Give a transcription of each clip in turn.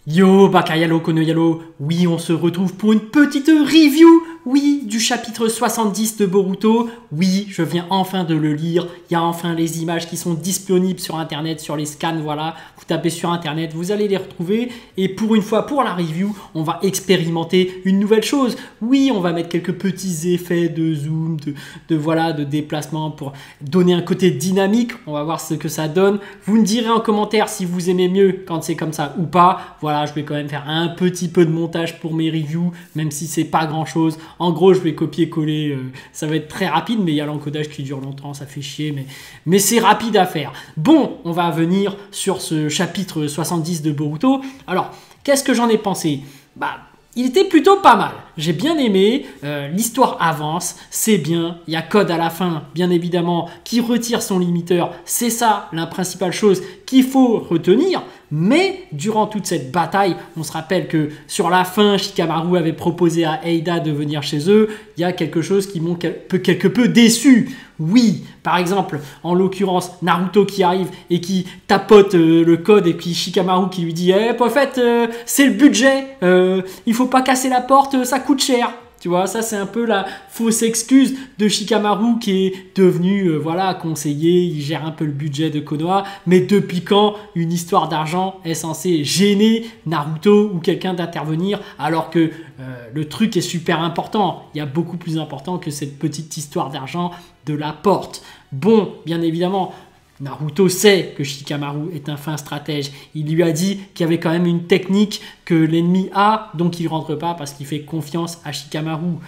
Yo, Bakayalo Konoyalo, oui, on se retrouve pour une petite review, oui, du chapitre 70 de Boruto. Oui, je viens enfin de le lire, il y a enfin les images qui sont disponibles sur internet, sur les scans, voilà. Vous tapez sur internet, vous allez les retrouver. Et pour une fois, pour la review, on va expérimenter une nouvelle chose. Oui, on va mettre quelques petits effets de zoom, de déplacement pour donner un côté dynamique. On va voir ce que ça donne. Vous me direz en commentaire si vous aimez mieux quand c'est comme ça ou pas. Voilà, je vais quand même faire un petit peu de montage pour mes reviews, même si c'est pas grand chose. En gros, je vais copier-coller, ça va être très rapide, mais il y a l'encodage qui dure longtemps, ça fait chier, mais c'est rapide à faire. Bon, on va venir sur ce chapitre 70 de Boruto. Alors, qu'est-ce que j'en ai pensé? Il était plutôt pas mal. J'ai bien aimé, l'histoire avance, c'est bien. Il y a Code à la fin, bien évidemment, qui retire son limiteur. C'est ça la principale chose qu'il faut retenir. Mais durant toute cette bataille, on se rappelle que sur la fin, Shikamaru avait proposé à Eida de venir chez eux. Il y a quelque chose qui m'a quelque peu déçu. Oui, par exemple, en l'occurrence, Naruto qui arrive et qui tapote le code et puis Shikamaru qui lui dit en fait, c'est le budget, il faut pas casser la porte, ça coûte cher. Tu vois, ça c'est un peu la fausse excuse de Shikamaru qui est devenu conseiller, il gère un peu le budget de Konoha, mais depuis quand une histoire d'argent est censée gêner Naruto ou quelqu'un d'intervenir alors que le truc est super important, il y a beaucoup plus important que cette petite histoire d'argent de la porte. Bon, bien évidemment, Naruto sait que Shikamaru est un fin stratège. Il lui a dit qu'il y avait quand même une technique que l'ennemi a, donc il ne rentre pas parce qu'il fait confiance à Shikamaru.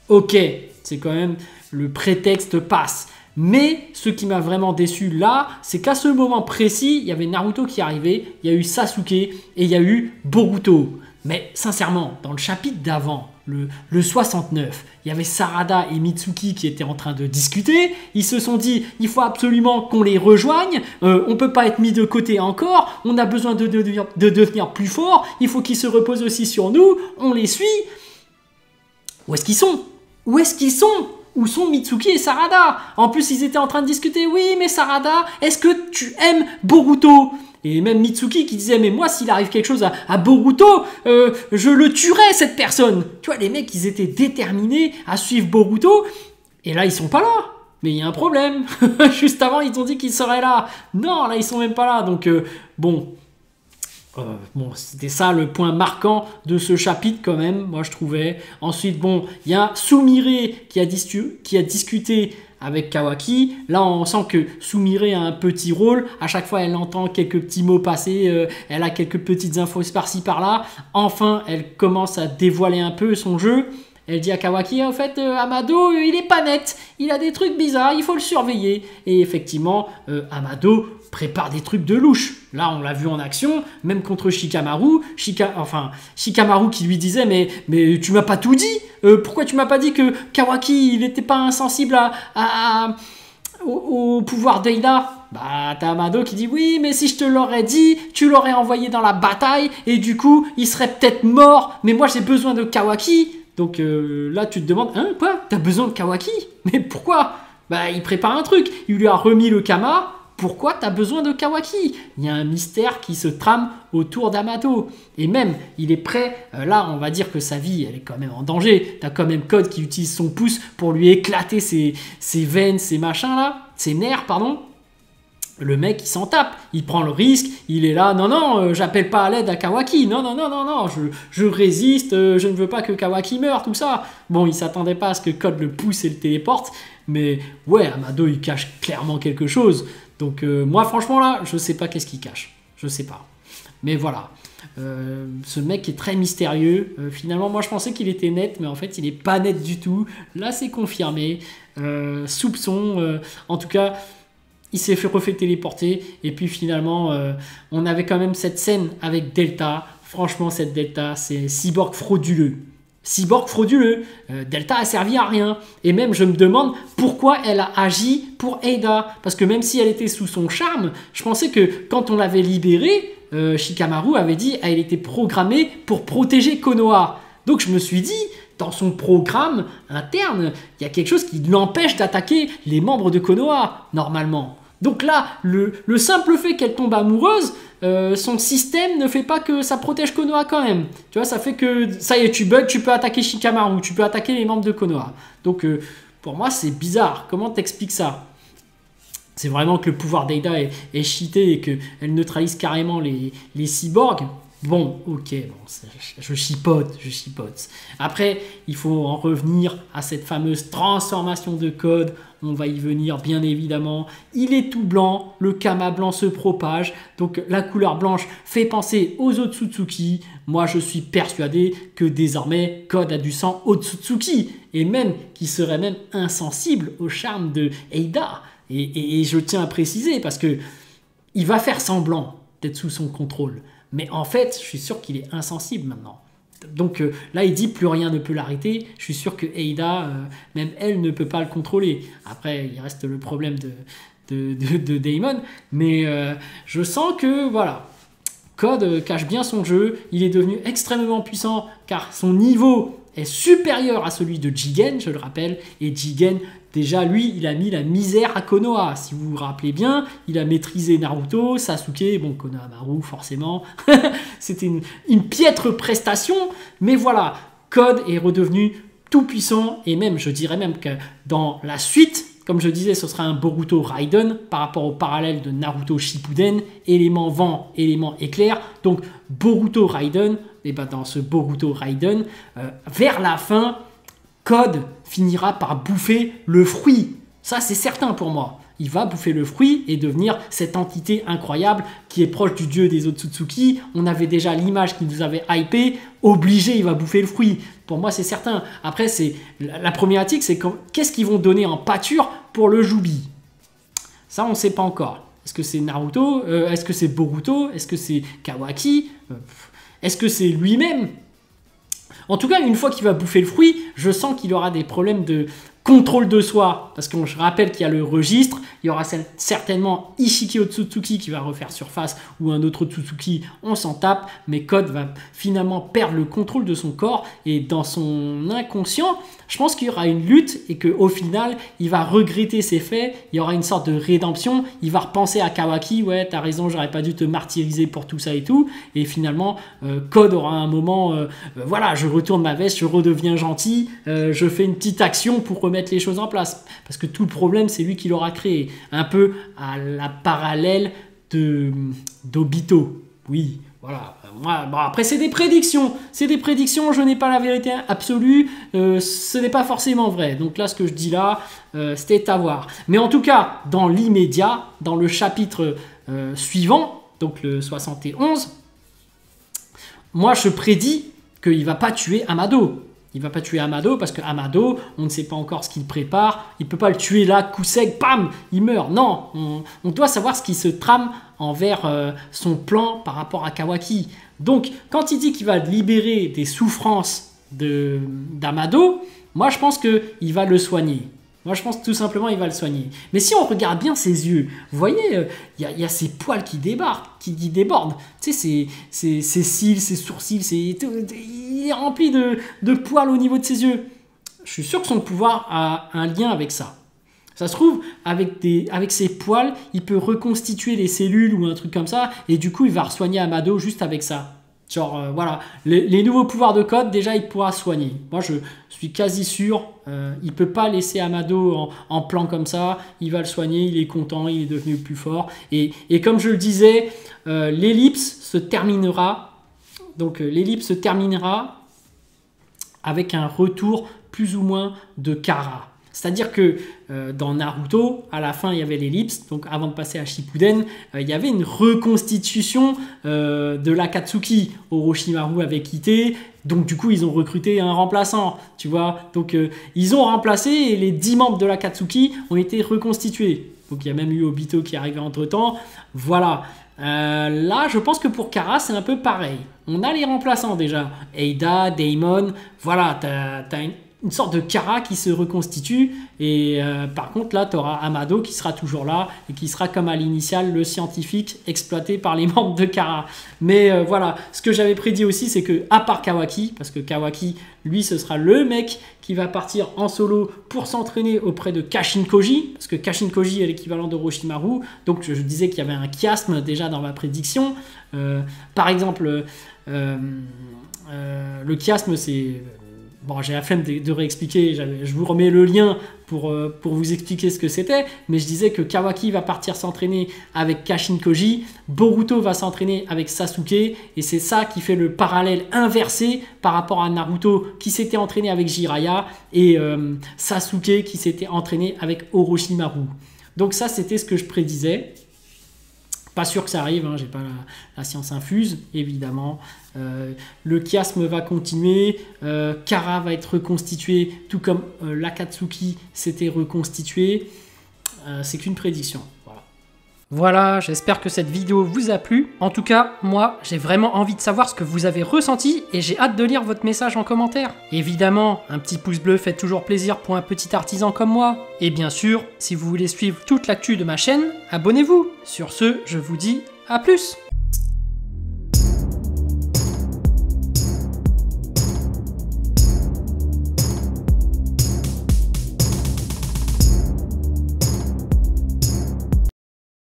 Ok, c'est quand même le prétexte passe. Mais ce qui m'a vraiment déçu là, c'est qu'à ce moment précis, il y avait Naruto qui arrivait, il y a eu Sasuke et il y a eu Boruto. Mais sincèrement, dans le chapitre d'avant, le 69, il y avait Sarada et Mitsuki qui étaient en train de discuter. Ils se sont dit, il faut absolument qu'on les rejoigne. On ne peut pas être mis de côté encore. On a besoin de devenir plus fort. Il faut qu'ils se reposent aussi sur nous. On les suit. Où est-ce qu'ils sont? Où est-ce qu'ils sont? Où sont Mitsuki et Sarada? En plus, ils étaient en train de discuter. Oui, mais Sarada, est-ce que tu aimes Boruto? Et même Mitsuki qui disait, mais moi, s'il arrive quelque chose à Boruto, je le tuerais, cette personne. Tu vois, les mecs, ils étaient déterminés à suivre Boruto. Et là, ils sont pas là. Mais il y a un problème. Juste avant, ils ont dit qu'ils seraient là. Non, là, ils sont même pas là. Donc, bon, c'était ça le point marquant de ce chapitre quand même, moi je trouvais. Ensuite, bon, il y a Sumire qui a discuté avec Kawaki. Là, on sent que Sumire a un petit rôle. À chaque fois, elle entend quelques petits mots passer. Elle a quelques petites infos par-ci, par-là. Enfin, elle commence à dévoiler un peu son jeu. Elle dit à Kawaki, en fait, Amado, il est pas net. Il a des trucs bizarres, il faut le surveiller. Et effectivement, Amado prépare des trucs de louche. Là, on l'a vu en action, même contre Shikamaru. Shikamaru qui lui disait, mais tu m'as pas tout dit. Pourquoi tu m'as pas dit que Kawaki, il n'était pas insensible au pouvoir d'Eida? T'as Amado qui dit, oui, mais si je te l'aurais dit, tu l'aurais envoyé dans la bataille, et du coup, il serait peut-être mort, mais moi, j'ai besoin de Kawaki. Donc là, tu te demandes, quoi? T'as besoin de Kawaki? Mais pourquoi? Il prépare un truc. Il lui a remis le Kama. Pourquoi t'as besoin de Kawaki? Il y a un mystère qui se trame autour d'Amado. Et même, il est prêt. Là, on va dire que sa vie, elle est quand même en danger. T'as quand même Code qui utilise son pouce pour lui éclater ses veines, ses machins là. Ses nerfs, pardon. Le mec, il s'en tape, il prend le risque, il est là, non, j'appelle pas à l'aide à Kawaki, non, je résiste, je ne veux pas que Kawaki meure, tout ça. Bon, il s'attendait pas à ce que Code le pousse et le téléporte, mais ouais, Amado, il cache clairement quelque chose. Donc moi, franchement, là, je sais pas qu'est-ce qu'il cache, je sais pas. Mais voilà, ce mec est très mystérieux. Finalement, moi, je pensais qu'il était net, mais en fait, il est pas net du tout. Là, c'est confirmé. Soupçon, en tout cas... Il s'est refait téléporter et puis finalement on avait quand même cette scène avec Delta. Franchement, cette Delta, c'est cyborg frauduleux. Cyborg frauduleux. Delta a servi à rien. Et même je me demande pourquoi elle a agi pour Eida. Parce que même si elle était sous son charme, je pensais que quand on l'avait libérée, Shikamaru avait dit qu'elle était programmée pour protéger Konoha. Donc je me suis dit, dans son programme interne, il y a quelque chose qui l'empêche d'attaquer les membres de Konoha, normalement. Donc là, le simple fait qu'elle tombe amoureuse, son système ne fait pas que ça protège Konoha quand même. Tu vois, ça fait que, ça y est, tu bugs, tu peux attaquer Shikamaru, tu peux attaquer les membres de Konoha. Donc pour moi, c'est bizarre. Comment t'expliques ça? C'est vraiment que le pouvoir d'Eida est cheaté et qu'elle neutralise carrément les cyborgs. Bon, ok, bon, je chipote. Après, il faut en revenir à cette fameuse transformation de Code. On va y venir, bien évidemment. Il est tout blanc, le Kama blanc se propage. Donc, la couleur blanche fait penser aux Otsutsuki. Moi, je suis persuadé que désormais, Code a du sang Otsutsuki. Et même, qu'il serait même insensible au charme de Eida. Et je tiens à préciser, parce que il va faire semblant d'être sous son contrôle. Mais en fait, je suis sûr qu'il est insensible maintenant. Donc là, il dit plus rien ne peut l'arrêter. Je suis sûr que Eida, même elle, ne peut pas le contrôler. Après, il reste le problème de Daemon. Mais je sens que, voilà, Code cache bien son jeu. Il est devenu extrêmement puissant car son niveau est supérieur à celui de Jigen, je le rappelle. Et Jigen, déjà, lui, il a mis la misère à Konoha. Si vous vous rappelez bien, il a maîtrisé Naruto, Sasuke, bon, Konohamaru, forcément. C'était une piètre prestation. Mais voilà, Code est redevenu tout puissant. Et même, je dirais même que dans la suite, comme je disais, ce sera un Boruto Raiden par rapport au parallèle de Naruto Shippuden, élément vent, élément éclair. Donc, Boruto Raiden, et ben dans ce Boruto Raiden, vers la fin, Code finira par bouffer le fruit. Ça, c'est certain pour moi. Il va bouffer le fruit et devenir cette entité incroyable qui est proche du dieu des Otsutsuki. On avait déjà l'image qui nous avait hypé. Obligé, il va bouffer le fruit. Pour moi, c'est certain. Après, c'est la problématique, c'est qu'est-ce qu'ils vont donner en pâture pour le Jubi? Ça, on ne sait pas encore. Est-ce que c'est Naruto? Est-ce que c'est Boruto? Est-ce que c'est Kawaki? Est-ce que c'est lui-même? En tout cas, une fois qu'il va bouffer le fruit, je sens qu'il aura des problèmes de contrôle de soi. Parce que je rappelle qu'il y a le registre, il y aura certainement Ishiki Otsutsuki qui va refaire surface ou un autre Otsutsuki, on s'en tape. Mais Code va finalement perdre le contrôle de son corps et dans son inconscient, je pense qu'il y aura une lutte et qu'au final, il va regretter ses faits, il y aura une sorte de rédemption, il va repenser à Kawaki, ouais, t'as raison, j'aurais pas dû te martyriser pour tout ça et tout. Et finalement, Code aura un moment, voilà, je retourne ma veste, je redeviens gentil, je fais une petite action pour remettre les choses en place. Parce que tout le problème, c'est lui qui l'aura créé. Un peu à la parallèle d'Obito. Oui, voilà. Moi, bon, après, c'est des prédictions. C'est des prédictions, je n'ai pas la vérité absolue. Ce n'est pas forcément vrai. Donc là, ce que je dis là, c'était à voir. Mais en tout cas, dans l'immédiat, dans le chapitre suivant, donc le 71, moi, je prédis qu'il ne va pas tuer Amado. Il ne va pas tuer Amado parce que Amado, on ne sait pas encore ce qu'il prépare. Il ne peut pas le tuer là, coup sec, bam, il meurt. Non, on doit savoir ce qui se trame envers son plan par rapport à Kawaki. Donc, quand il dit qu'il va libérer des souffrances d'Amado, moi je pense qu'il va le soigner. Moi, je pense tout simplement qu'il va le soigner. Mais si on regarde bien ses yeux, vous voyez, il y a ses poils qui débordent. Tu sais, ses cils, ses sourcils, il est rempli de poils au niveau de ses yeux. Je suis sûr que son pouvoir a un lien avec ça. Ça se trouve, avec ses poils, il peut reconstituer les cellules ou un truc comme ça, et du coup, il va soigner Amado juste avec ça. Genre, voilà, les nouveaux pouvoirs de Code, déjà, il pourra soigner. Moi, je suis quasi sûr, il peut pas laisser Amado en plan comme ça. Il va le soigner, il est content, il est devenu plus fort. Et comme je le disais, l'ellipse se terminera. Donc, l'ellipse se terminera avec un retour plus ou moins de Kara. C'est-à-dire que dans Naruto, à la fin, il y avait l'ellipse. Donc, avant de passer à Shippuden, il y avait une reconstitution de l'Akatsuki. Orochimaru avait quitté. Donc, du coup, ils ont recruté un remplaçant. Tu vois. Donc, ils ont remplacé et les 10 membres de l'Akatsuki ont été reconstitués. Donc, il y a même eu Obito qui est arrivé entre-temps. Voilà. Là, je pense que pour Kara, c'est un peu pareil. On a les remplaçants déjà. Eida, Daemon. Voilà, t'as une sorte de Kara qui se reconstitue. Et par contre, là, tu auras Amado qui sera toujours là et qui sera comme à l'initiale le scientifique exploité par les membres de Kara. Mais voilà, ce que j'avais prédit aussi, c'est que à part Kawaki, parce que Kawaki, lui, ce sera le mec qui va partir en solo pour s'entraîner auprès de Kashin Koji, parce que Kashin Koji est l'équivalent de Orochimaru. Donc je disais qu'il y avait un chiasme déjà dans ma prédiction. Par exemple, le chiasme, c'est... Bon, j'ai la flemme de réexpliquer, je vous remets le lien pour vous expliquer ce que c'était, mais je disais que Kawaki va partir s'entraîner avec Kashin Koji, Boruto va s'entraîner avec Sasuke, et c'est ça qui fait le parallèle inversé par rapport à Naruto qui s'était entraîné avec Jiraiya et Sasuke qui s'était entraîné avec Orochimaru. Donc ça, c'était ce que je prédisais. Pas sûr que ça arrive, hein, j'ai pas la science infuse, évidemment. Le chiasme va continuer, Kara va être reconstitué, tout comme l'Akatsuki s'était reconstitué. C'est qu'une prédiction. Voilà, j'espère que cette vidéo vous a plu. En tout cas, moi, j'ai vraiment envie de savoir ce que vous avez ressenti et j'ai hâte de lire votre message en commentaire. Évidemment, un petit pouce bleu fait toujours plaisir pour un petit artisan comme moi. Et bien sûr, si vous voulez suivre toute l'actu de ma chaîne, abonnez-vous. Sur ce, je vous dis à plus.